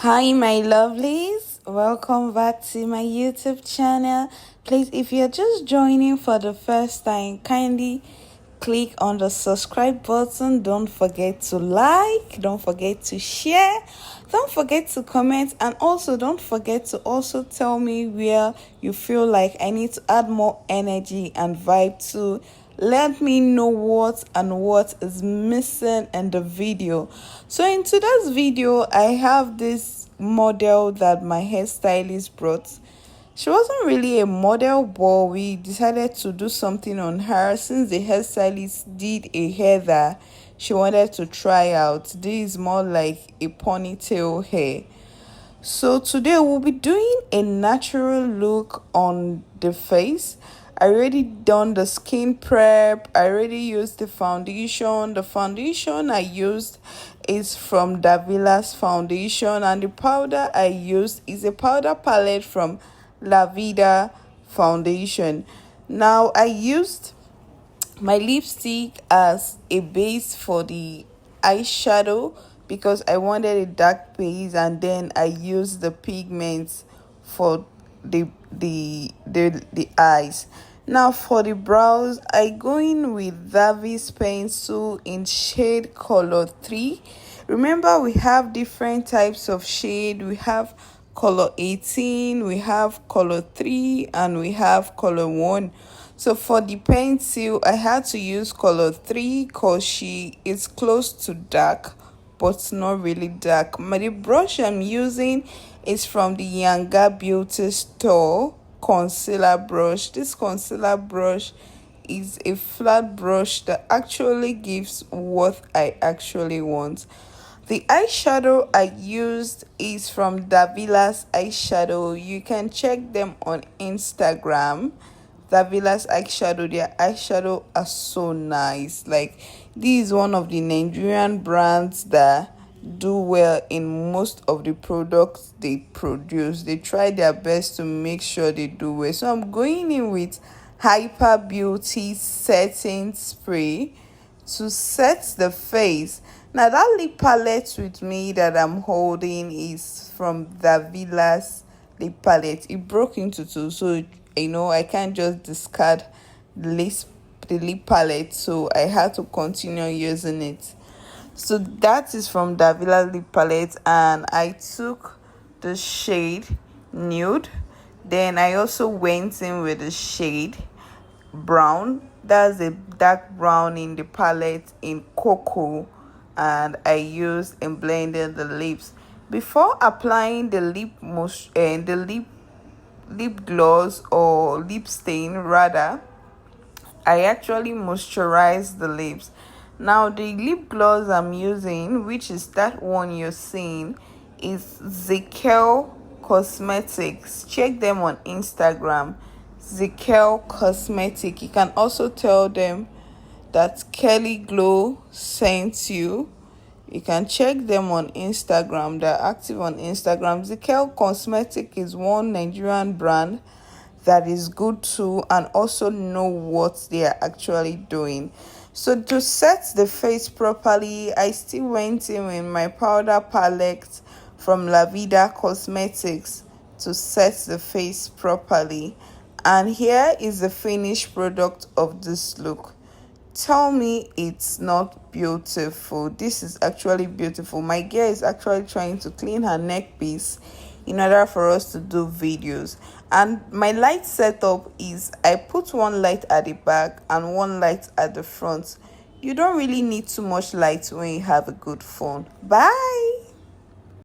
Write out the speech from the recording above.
Hi, my lovelies. Welcome back to my YouTube channel. Please, if you're just joining for the first time, kindly click on the subscribe button. Don't forget to like, don't forget to share, don't forget to comment, and also don't forget to also tell me where you feel like I need to add more energy and vibe to. Let me know what is missing in the video. So in today's video, I have this model that my hairstylist brought. She wasn't really a model, but we decided to do something on her since the hairstylist did a hair that she wanted to try out. This is more like a ponytail hair. So today we'll be doing a natural look on the face. I already done the skin prep. I already used the foundation. The foundation I used is from Davila's foundation, and the powder I used is a powder palette from La Vida foundation. Now I used my lipstick as a base for the eyeshadow because I wanted a dark base, and then I used the pigments for the eyes. Now for the brows, I go in with Davi's pencil in shade color 3. Remember, we have different types of shade. We have color 18, we have color 3, and we have color 1. So for the pencil, I had to use color 3 because she is close to dark but not really dark. The brush I'm using is from the Younger Beauty store concealer brush. This concealer brush is a flat brush that actually gives what I actually want. The eyeshadow I used is from Davila's eyeshadow. You can check them on Instagram. Davila's eyeshadow, their eyeshadow are so nice. Like, this is one of the Nigerian brands that do well in most of the products they produce. They try their best to make sure they do well. So I'm going in with Hyper Beauty setting spray to set the face. Now that lip palette with me that I'm holding is from Davila's lip palette. It broke into two, so I can't just discard the lip palette, so I had to continue using it. So that is from Davila lip palette, and I took the shade nude. Then I also went in with the shade brown. That's a dark brown in the palette in cocoa, and I used and blended the lips before applying the lip gloss or lip stain rather. I actually moisturize the lips. Now the lip gloss I'm using, which is that one you're seeing, is Zekel Cosmetics. Check them on Instagram, Zekel Cosmetic. You can also tell them that Kelly Glow sent you. You can check them on Instagram. They're active on Instagram. Zekel Cosmetic is one Nigerian brand that is good too, and also know what they are actually doing. So to set the face properly, I still went in with my powder palette from La Vida Cosmetics to set the face properly. And here is the finished product of this look. Tell me it's not beautiful. This is actually beautiful. My girl is actually trying to clean her neck piece in order for us to do videos. And my light setup is I put one light at the back and one light at the front. You don't really need too much light when you have a good phone. Bye.